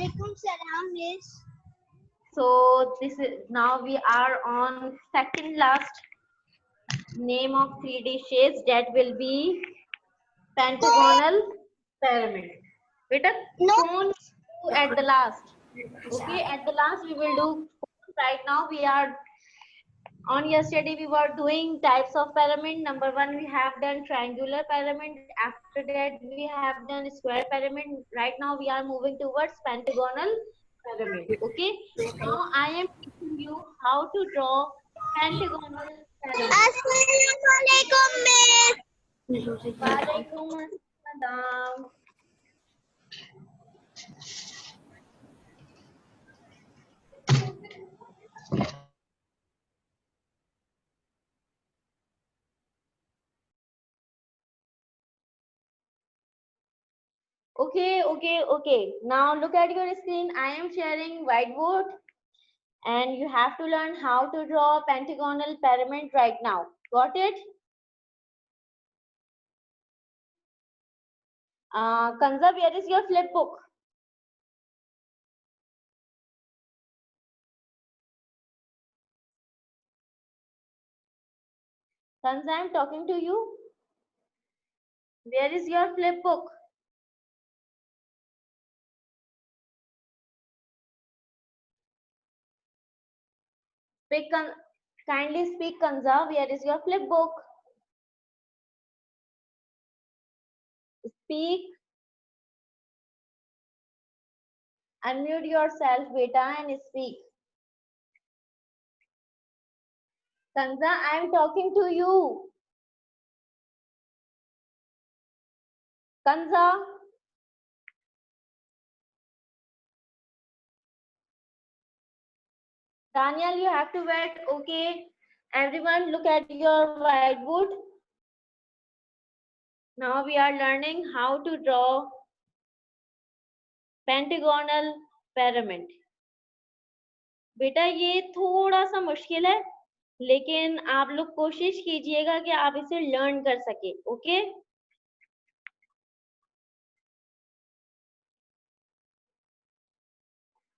Walaikum salam, miss. So this is now we are on second last name of 3D shapes, that will be pentagonal pyramid. Beta, No. cone at the last. Okay, at the last we will do cone. Right now we are on yesterday we were doing types of pyramid. Number one we have done triangular pyramid. After that we have done square pyramid. Right now we are moving towards pentagonal pyramid. Okay. Now I am teaching you how to draw pentagonal pyramid. Assalamualaikum, miss. Walaikum assalam. Okay. Now look at your screen. I am sharing whiteboard and you have to learn how to draw pentagonal pyramid right now. Got it? Kanza, where is your flip book? Kanza, I am talking to you. Where is your flip book? Kindly speak, Kanza. Where is your flip book? Speak. Unmute yourself, beta, and speak. Kanza, I am talking to you. Kanza. Daniel, you have to wait. Okay. Everyone, look at your whiteboard. Now we are learning how to draw pentagonal pyramid. बेटा ये थोड़ा सा मुश्किल है, लेकिन आप लोग कोशिश कीजिएगा कि आप इसे लर्न कर सके. Okay.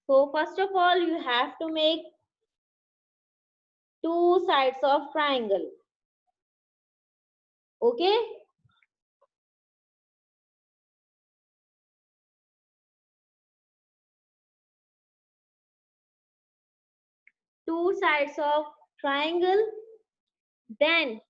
So first of all, you have to make two sides of triangle. Okay. Two sides of triangle. Then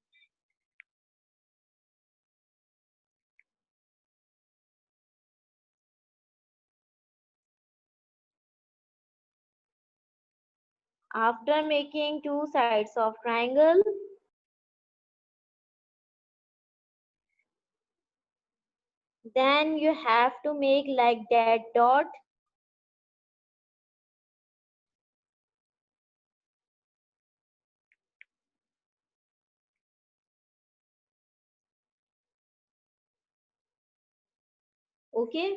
after making two sides of triangle, then you have to make like that dot. Okay.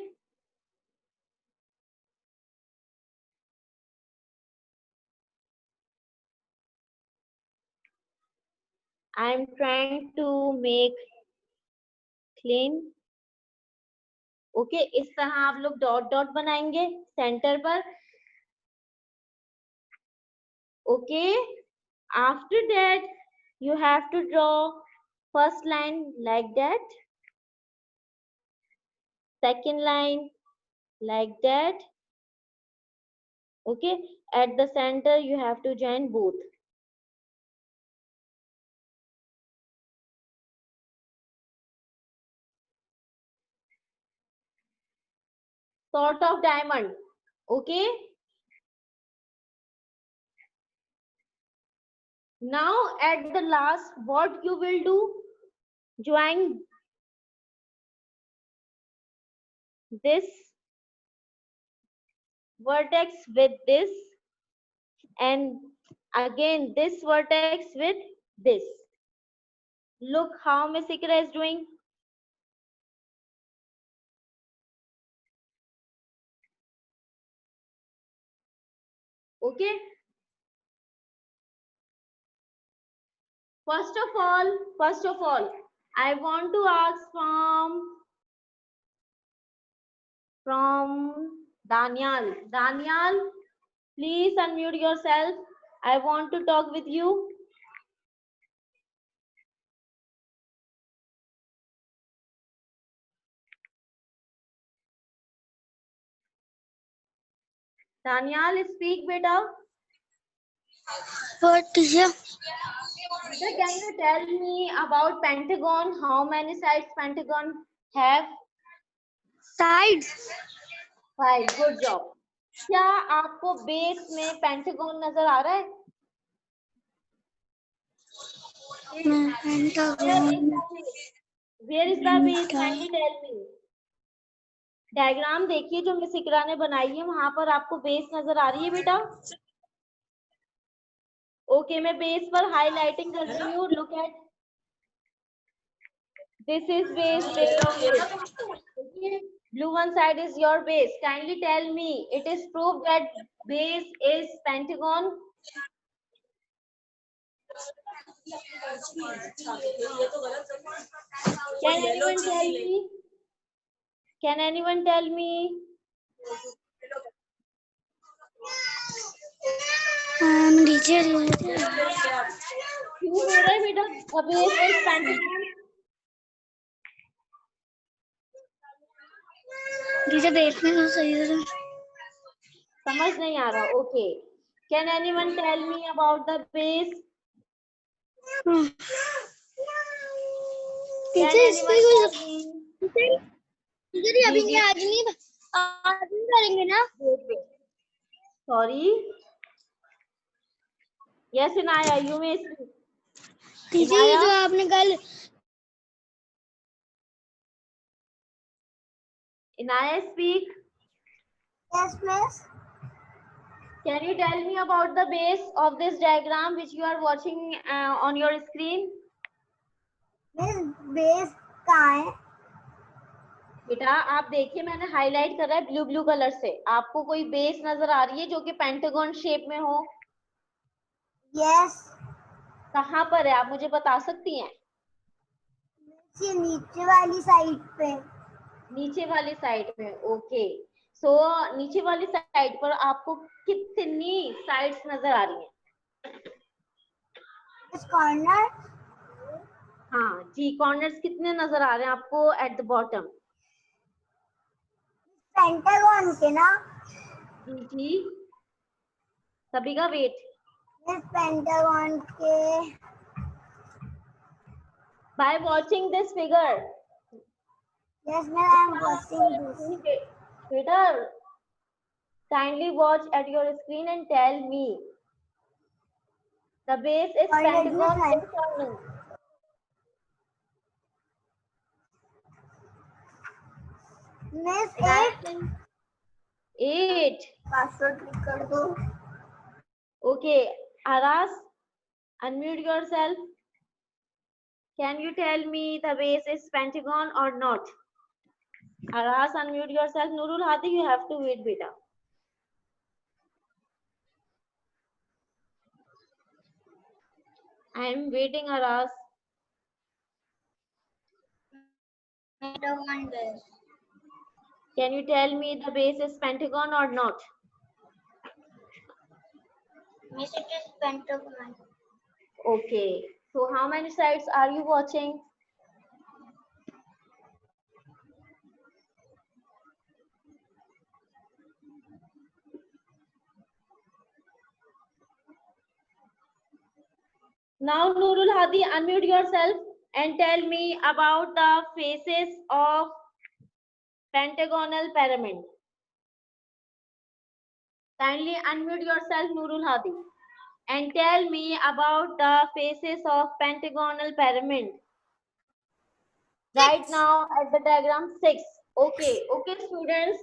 I am trying to make clean. Okay इस तरह आप लोग dot dot बनाएंगे centre पर. Okay. After that you have to draw first line like that, second line like that. Okay. At the center you have to join both. Sort of diamond. Okay. Now at the last what you will do, join this vertex with this and again this vertex with this. Look how Miss Ikra is doing. Okay. First of all, I want to ask from Daniel. Daniel, please unmute yourself. I want to talk with you. Daniel, speak beta. What teacher? Beta, can you tell me about pentagon? How many sides pentagon have? Sides. 5. Good job. क्या आपको base में pentagon नजर आ रहा है? Pentagon. Where is the base? Kindly tell me. Diagram देखिए जो miss इकरा ने बनाई है, वहां पर आपको बेस नजर आ रही है बेटा? ओके, मैं बेस पर हाईलाइटिंग कर रही हूँ. Look at, this is base. Blue one side is your base. Kindly tell me, it is proved that base is pentagon. Can anyone tell me? Can anyone tell me? Teacher. क्यों हो रहा है बेटा? The base is pentagon. teacher देखने तो सही है. समझ नहीं आ रहा. Okay. Can anyone tell me about the base? Can anyone tell me? Teacher अभी नहीं आज नहीं करेंगे ना? Sorry. Yes, Inaya, you may speak. Teacher ये जो आपने कल Inaya, speak. Yes, miss. Can you tell me about the base of this diagram which you are watching on your screen? Miss base कहाँ है? बेटा आप देखिए, मैंने हाईलाइट कर रहा है ब्लू ब्लू कलर से. आपको कोई बेस नजर आ रही है जो कि पेंटागन शेप में हो? Yes. कहाँ पर है, आप मुझे बता सकती हैं? नीचे वाली साइड पे. नीचे वाली साइड में. ओके, सो नीचे वाली साइड पर आपको कितनी साइड्स नजर आ रही हैं? इस कॉर्नर. हाँ जी, कॉर्नर्स कितने नजर आ रहे हैं आपको एट द बॉटम? पेंटागन के ना. जी, सभी का वेट. इस पेंटागन के. By watching this figure. Yes, ma'am. I am watching this. Peter, kindly watch at your screen and tell me. The base is pentagon. Miss 8. Password click कर दो. Okay, Aras, unmute yourself. Can you tell me the base is pentagon or not? Aras, unmute yourself. Nurul Hadi, you have to wait, beta. I am waiting, Aras. Can you tell me the base is pentagon or not? Miss, it is pentagon. Okay. So how many sides are you watching? Now Nurul Hadi, unmute yourself and tell me about the faces of pentagonal pyramid. Kindly unmute yourself, Nurul Hadi, and tell me about the faces of pentagonal pyramid. Right now at the diagram 6. Okay, students.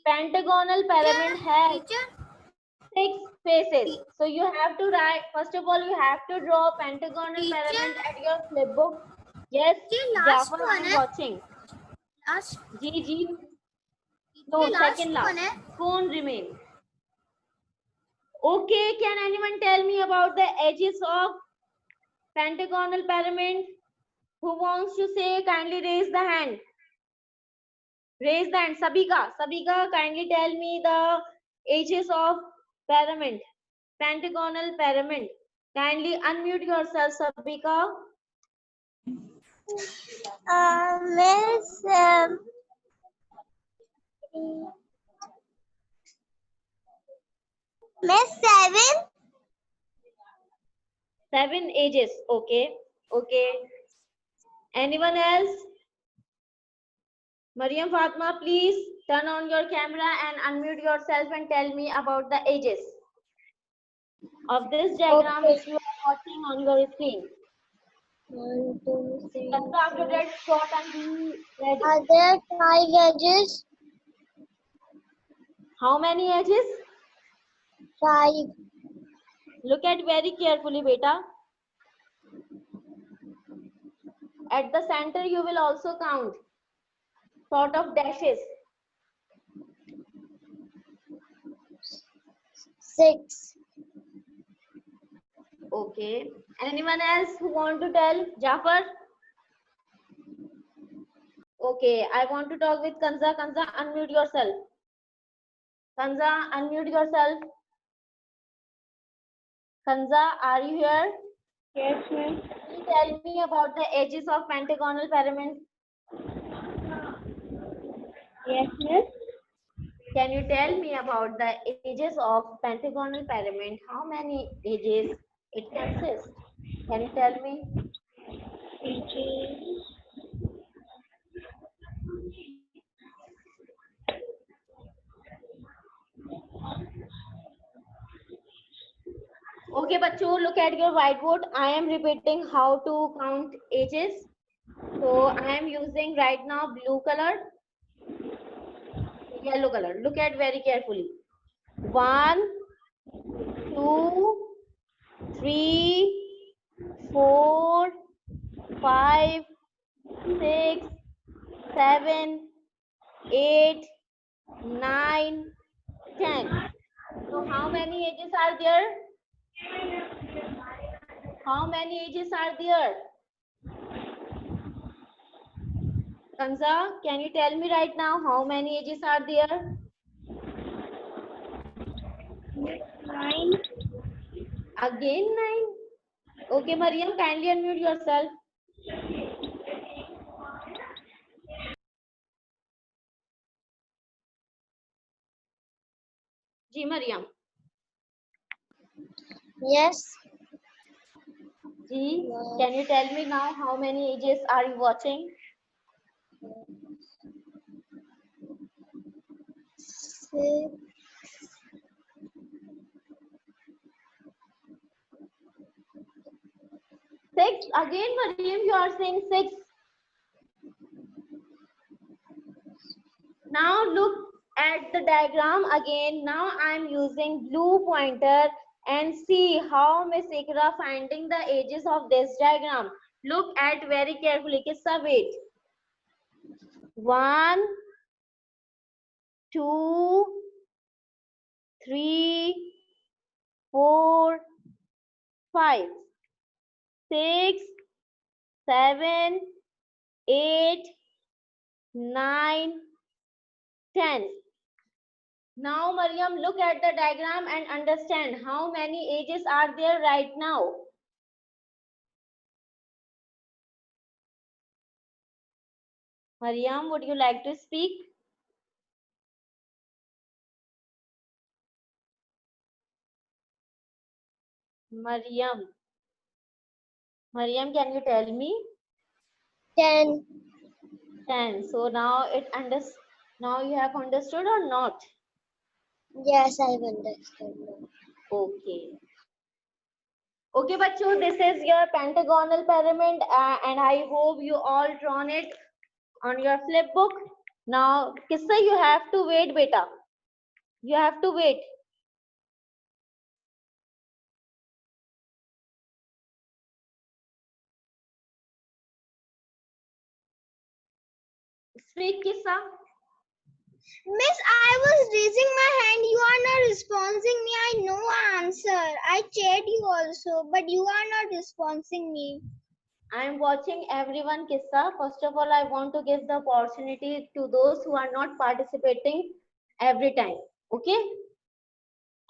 Pentagonal pyramid has 6 faces. So you have to write. First of all, you have to draw pentagonal pyramid at your flipbook. Yes, Jafar, I am watching. Last. G. No, second last. Cone remain. Okay, can anyone tell me about the edges of pentagonal pyramid? Who wants to say? Kindly raise the hand. Raise the hand. Sabika, kindly tell me the ages of pyramid, pentagonal pyramid. Kindly unmute yourself, Sabika. Miss Miss 7. 7 ages. Okay. Okay. Anyone else? Mariam Fatma, please turn on your camera and unmute yourself and tell me about the ages of this diagram Okay. which you are watching on your screen. 1, 2, 3, Kansa, after 4. that, stop and be ready. Are there 5 edges? How many edges? 5. Look at very carefully, beta. At the center, you will also count sort of dashes. 6. Okay. Anyone else who want to tell? Jafar? Okay. I want to talk with Kanza. Kanza, unmute yourself. Kanza, unmute yourself. Kanza, are you here? Yes, ma'am. Can you tell me about the edges of pentagonal pyramid? Yes, miss. Can you tell me about the edges of pentagonal pyramid? How many edges it consists? Can you tell me? Okay, bachcho, look at your whiteboard. I am repeating how to count edges. So I am using right now blue color, yellow color. Look at very carefully. 1, 2, 3, 4, 5, 6, 7, 8, 9, 10. So how many edges are there? How many edges are there? Kanza, can you tell me right now how many edges are there? 9. Again 9. Okay, Mariam, kindly unmute yourself. Ji, Mariam. Yes. Ji, can you tell me now how many edges are you watching? 6. 6. Again, Mariam, you are saying 6. Now look at the diagram again. Now I am using blue pointer and see how Miss Ikra finding the edges of this diagram. Look at very carefully. Kissa, wait. 1, 2, 3, 4, 5, 6, 7, 8, 9, 10. Now, Mariam, look at the diagram and understand how many edges are there right now. Mariam, would you like to speak? Mariam. Mariam, can you tell me? 10. 10. So now now you have understood or not? Yes, I've understood now. Okay. Okay, bachcho, this is your pentagonal pyramid and I hope you all drawn it on your flip book. Now, Kissa, you have to wait, beta. You have to wait. Speak, Kissa. Miss, I was raising my hand. You are not responding me. I know answer. I chat you also, but you are not responding me. I am watching everyone Kissa. First of all, I want to give the opportunity to those who are not participating every time. Okay?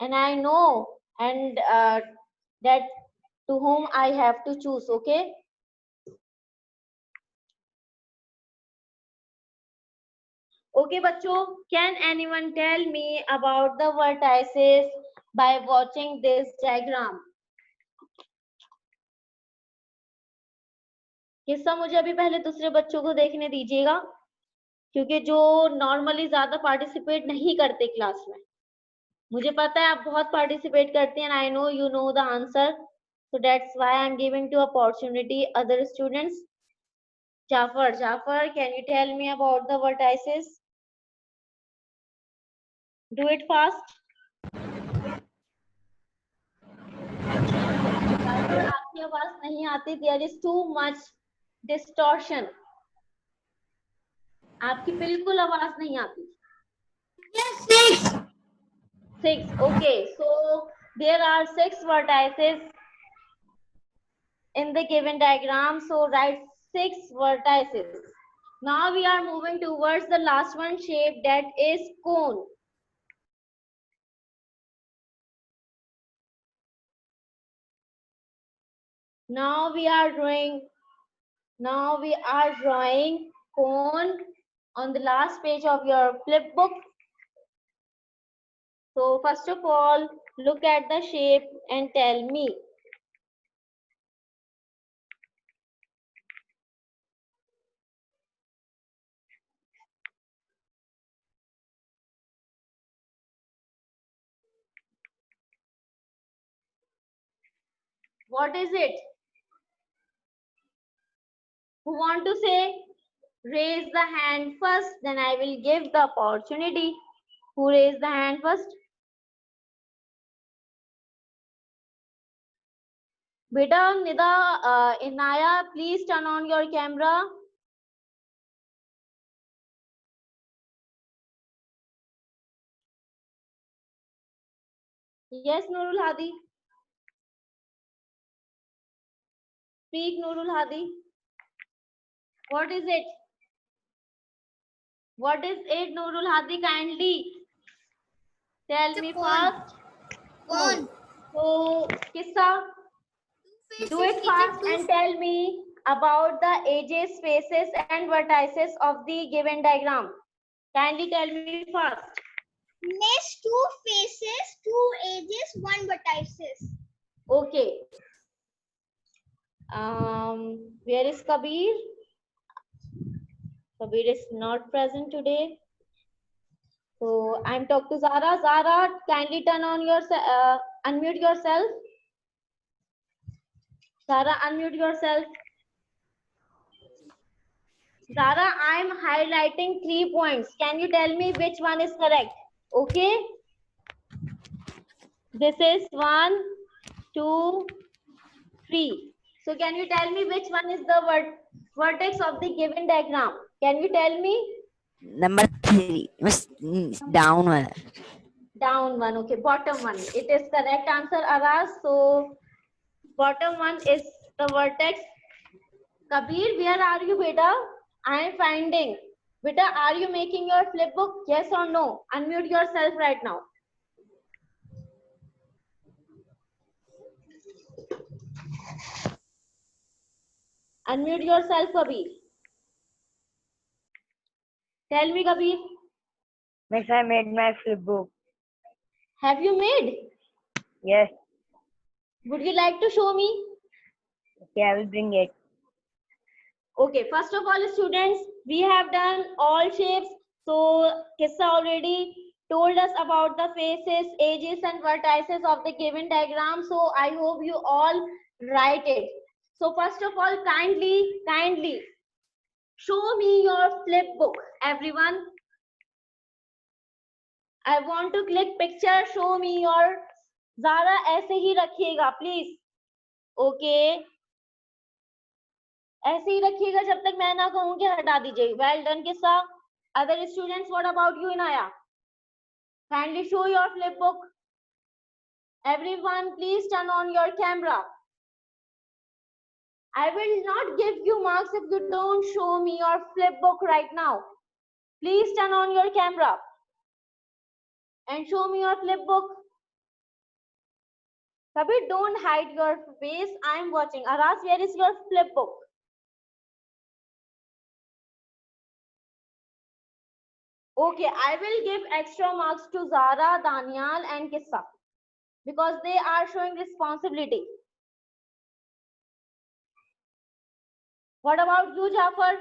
And I know and that to whom I have to choose. Okay? Okay, bachcho. Can anyone tell me about the vertices by watching this diagram? किस्सा मुझे अभी पहले दूसरे बच्चों को देखने दीजिएगा क्योंकि जो नॉर्मली ज्यादा पार्टिसिपेट नहीं करते क्लास में मुझे पता है आप बहुत पार्टिसिपेट करते हैं I know you know the answer so that's why I am giving to opportunity other students Jafar can you tell me about the vertices do it fast Jafar आपकी आवाज नहीं आती there is too much distortion आपकी बिल्कुल आवाज नहीं आती Yes, 6 okay so there are 6 vertices in the given diagram so write 6 vertices now we are moving towards the last one shape that is cone now we are drawing cone on the last page of your flip book so first of all look at the shape and tell me what is it who want to say raise the hand first then I will give the opportunity who raise the hand first beta nida inaya please turn on your camera yes Nurul Hadi speak Nurul Hadi what is it Nurul Hadi kindly tell me first Cone. so kissa do it fast and tell me about the edges faces and vertices of the given diagram kindly tell me fast Miss, 2 faces, 2 edges, 1 vertices. okay where is Kabir is not present today so I'm talking to Zara kindly turn on your unmute yourself Zara unmute yourself Zara I'm highlighting 3 points can you tell me which one is correct okay this is 1 2 3 so can you tell me which one is the vertex of the given diagram can you tell me Number 3 was down one. Down one, okay. Bottom one. It is correct answer, Aras. So bottom one is the vertex. Kabir, where are you, beta? I am finding. Beta, are you making your flip book? Yes or no? Unmute yourself right now. Unmute yourself, Kabir. Tell me, Kabir. Miss, I made my flip book. Have you made? Yes. Would you like to show me? Okay, I will bring it. Okay, first of all, students, we have done all shapes. So, Kissa already told us about the faces, edges, and vertices of the given diagram. So, I hope you all write it. So, first of all, kindly show me your flip book, everyone. I want to click picture. Show me your Zara. ऐसे ही रखिएगा, please. Okay. ऐसे ही रखिएगा जब तक मैं ना कहूं कि हटा दीजिए वेल डन किस्सा other students what about you Inaya kindly show your flip book everyone please turn on your camera I will not give you marks if you don't show me your flip book right now. Please turn on your camera and show me your flip book. Kabir, don't hide your face. I am watching. Aras, where is your flip book? Okay, I will give extra marks to Zara, Daniel, and Kissa because they are showing responsibility. What about you, Jafar?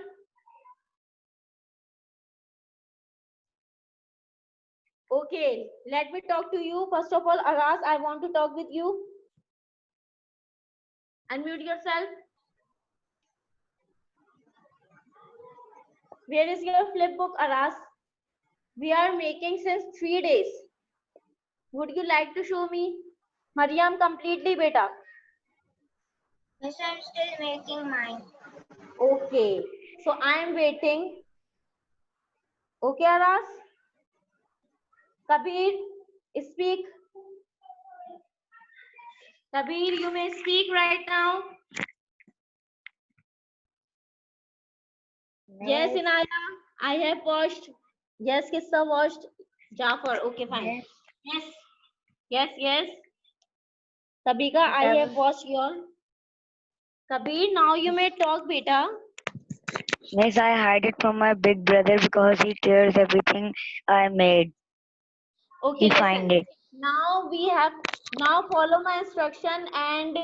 Okay, let me talk to you. First of all, Aras, I want to talk with you. Unmute yourself. Where is your flip book, Aras? We are making since 3 days. Would you like to show me? Mariam, completely beta. Miss, I'm still making mine. Okay, so I am waiting. Okay, Aras? Kabir, speak. Kabir, you may speak right now. Yes, Inaya, I have watched. Yes, Kissa watched. Jafar, okay, fine. Yes, yes, yes. Tabika, I have watched your. Kabir, now you may talk, beta. Miss, I hide it from my big brother because he tears everything I made. Okay, He find listen. it. Now we have now follow my instruction and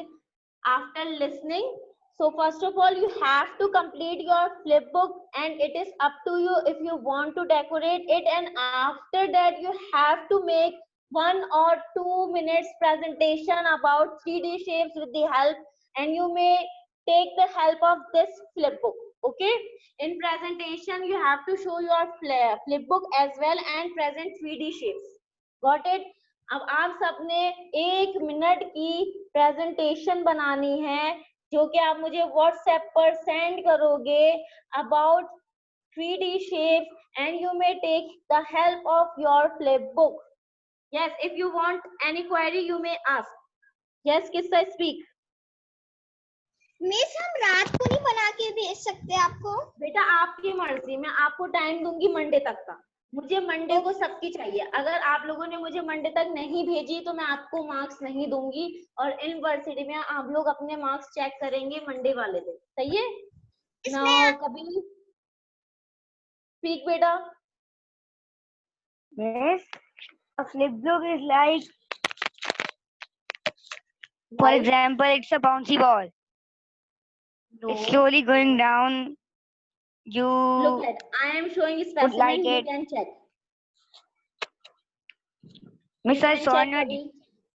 after listening. So first of all, you have to complete your flip book and it is up to you if you want to decorate it, and after that you have to make 1 or 2 minutes presentation about 3D shapes with the help, and you may take the help of this flip book. Okay, in presentation you have to show your flip book as well and present 3D shapes. Got it? अब आप सबने 1 minute की presentation बनानी है जो कि आप मुझे व्हाट्सएप पर सेंड करोगे about 3D shapes and you may take the help of your flip book. Yes, if you want any query you may ask. Yes, Kissa, speak. Miss, हम रात को नहीं बना के भेज सकते आपको? बेटा आपकी मर्जी, मैं आपको टाइम दूंगी मंडे तक का. मुझे मंडे को सबकी चाहिए. अगर आप लोगों ने मुझे मंडे तक नहीं भेजी तो मैं आपको मार्क्स नहीं दूंगी और यूनिवर्सिटी में आप लोग अपने मार्क्स चेक करेंगे मंडे वाले दिन. सही है? नाउ कभी स्पीक बेटा. Miss, a flip book is like, for example, it's a bouncy ball. No. It's slowly going down. You Look at, I am showing specimen, like you it. can check. Miss, You I can saw check, it.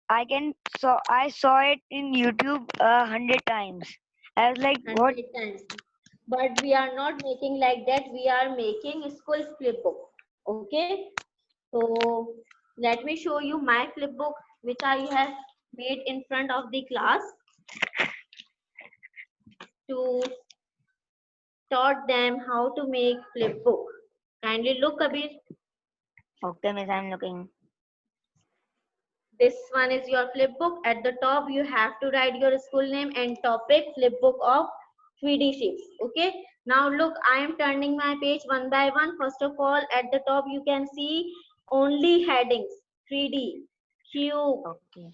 Kabir. I saw it in YouTube 100 times. I was like, what? 100 times. But we are not making like that. We are making school flip book. Okay. So let me show you my flip book, which I have made in front of the class to taught them how to make flip book. Kindly look, Kabir. Okay, Miss, I'm looking. This one is your flip book. At the top, you have to write your school name and topic, flip book of 3D shapes. Okay. Now look, I am turning my page one by one. First of all, at the top, you can see only headings: 3D, cube, Okay.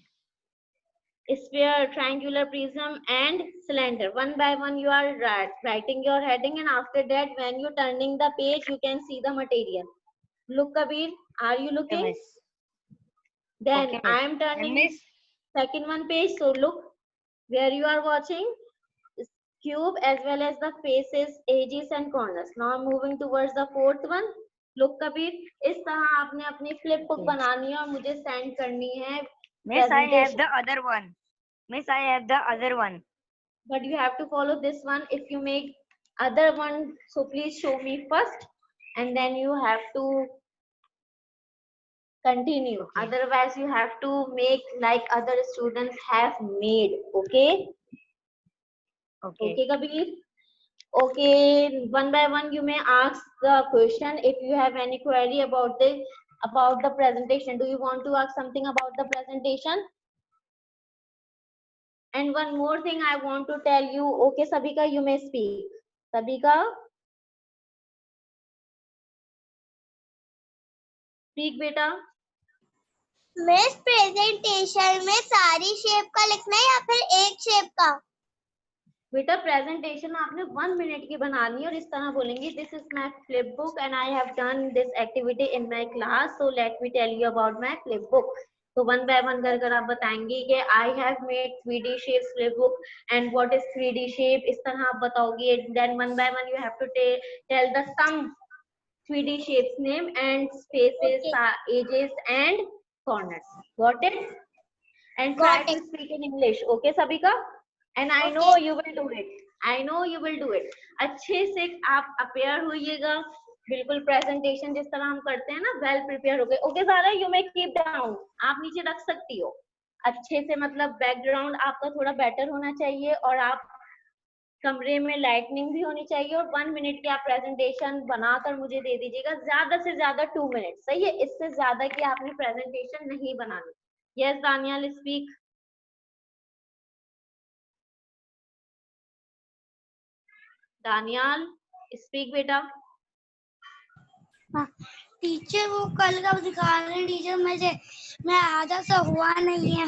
sphere, triangular, prism, and cylinder. One by one, you are writing your heading, and after that, when you turning the page, you can see the material. Look, Kabir, are you looking? Okay, Miss. Then Okay, I am turning Miss. second one page. So look where you are watching is cube as well as the faces, edges and corners. Now I'm moving towards the fourth one. Look Kabir, इस तरह आपने अपनी flip book Okay. बनानी है और मुझे send करनी है Miss, I have presentation. the other one. Miss, I have the other one. But you have to follow this one. If you make other one, so please show me first and then you have to continue. Okay. Otherwise you have to make like other students have made. Okay. Okay. Okay, Kabir. Okay, one by one you may ask the question if you have any query about the presentation. Do you want to ask something about the presentation? And one more thing I want to tell you. Okay, Sabika, you may speak. Sabika, speak, beta. Miss presentation में सारी shape का लिखना है या फिर एक shape का? बेटा प्रेजेंटेशन आपने 1 मिनट की बनानी है और इस तरह बोलेंगे this is my flip book and I have done this activity in my class, so let me tell you about my flip book. तो वन बाय वन कर आप बताएंगे कि I have made 3D shape flip book and what is 3D shape. इस तरह आप बताओगे. Then one by one you have to tell the some 3D shapes name and spaces, edges and corners. Got it? And try Got to it. speak in English. Okay, Sabika? And I know Okay. you will do it. I know you will do it. अच्छे से आप appear होइएगा. बिल्कुल presentation जिस तरह हम करते हैं ना, वेल प्रिपेयर हो गए. Okay Zara, you may keep down. आप नीचे रख सकती हो. अच्छे से मतलब बैकग्राउंड आपका थोड़ा बेटर होना चाहिए और आप कमरे में लाइटनिंग भी होनी चाहिए और 1 मिनट की आप प्रेजेंटेशन बनाकर मुझे दे दीजिएगा. ज्यादा से ज्यादा 2 मिनट. सही है? इससे ज्यादा की आपने प्रेजेंटेशन नहीं बनानी. Yes Daniyal, speak. Daniyal, speak बेटा. टीचर वो कल का दिखा रहे हैं टीचर, मैं आधा सा हुआ नहीं है.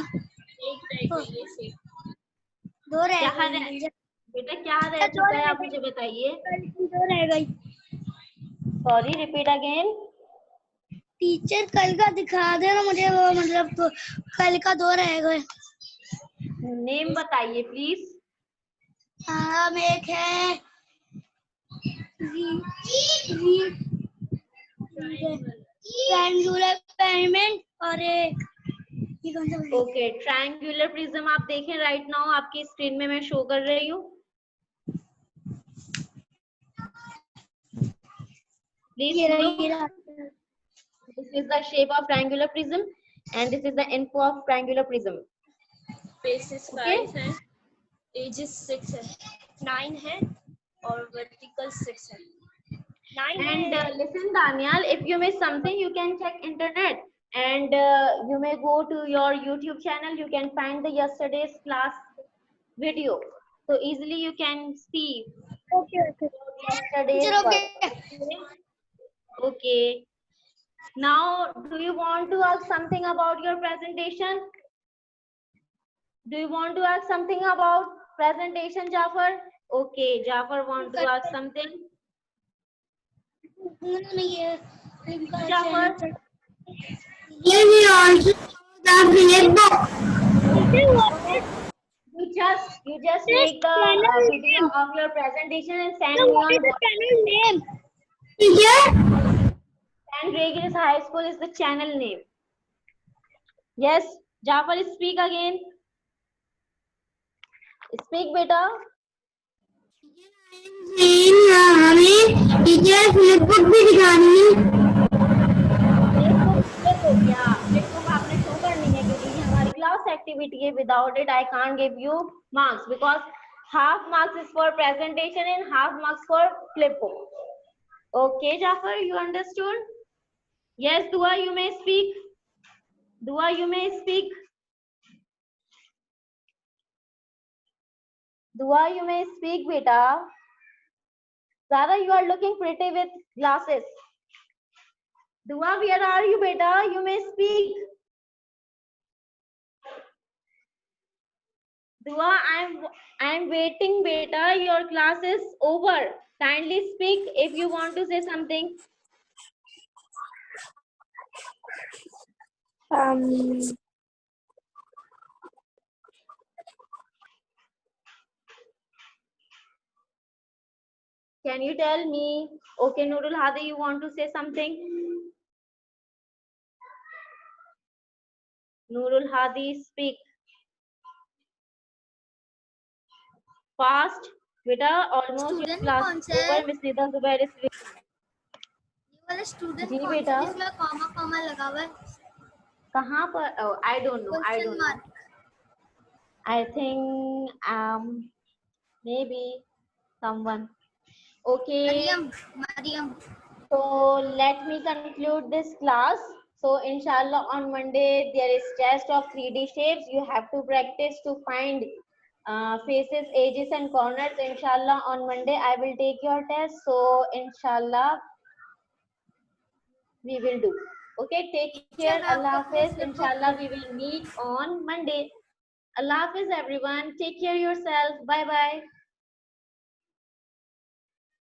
दो रह क्या गई है टीचर. बेटा, क्या रह चुका है आप मुझे बताइए. दो रह गई. Sorry, repeat again. टीचर कल का दिखा देना मुझे, वो मतलब कल का दो रह गए. नेम बताइए प्लीज. एक है ट्रायंगुलर पेरिमेंट और एक ये कौन सा है? ओके, ट्रायंगुलर प्रिज्म आप देखें राइट नाउ आपकी स्क्रीन में मैं शो कर रही हूँ. Please look. This is the shape of triangular prism and this is the info of triangular prism. Bases Okay. 5 है, edges 6 है, 9 है और vertical 6 है. 9 And है. listen Daniel, if you miss something you can check internet and you may go to your YouTube channel. You can find the yesterday's class video. So easily you can see yesterday's Teacher, okay. work. Okay. Now, do you want to ask something about your presentation? Do you want to ask something about presentation, Jafar? Okay, Jafar want to ask something. Jafar, We also the flipbook. you just make the video of your presentation and send me on WhatsApp. channel name? Teacher. And Regis High School is the channel name. Yes, Jafar, speak again. Speak, beta. हमें teacher flipbook भी दिखानी है. Flipbook आपने show करनी है क्योंकि ये हमारी क्लास एक्टिविटी है. Without it I can't give you marks because half marks is for presentation and half marks for flipbook. Okay, Jafar, you understood? Yes, Dua, you may speak. Dua, you may speak. Dua, you may speak, beta. Zara, you are looking pretty with glasses. Dua, where are you, beta? You may speak. Dua, I'm waiting, beta. Your class is over. Kindly speak if you want to say something. Can you tell me? Okay, Nurul Hadi, you want to say something? Nurul Hadi, speak. Fast, beta. Almost your Student class कौन is सा है? over. Miss Nida Zubair is with. ये वाला student जी कौन सा बेटा. है जिसमें कॉमा कॉमा लगा हुआ है? कहाँ पर? Oh, I don't know. I question don't know. Mark. I think maybe someone. Okay. Mariam. So let me conclude this class. So inshallah on Monday there is test of 3D shapes. You have to practice to find faces, edges and corners. Inshallah on Monday I will take your test. So inshallah we will do. Okay, take care. Allah Hafiz. Inshallah we will meet on Monday. Allah Hafiz everyone. Take care yourself. Bye bye.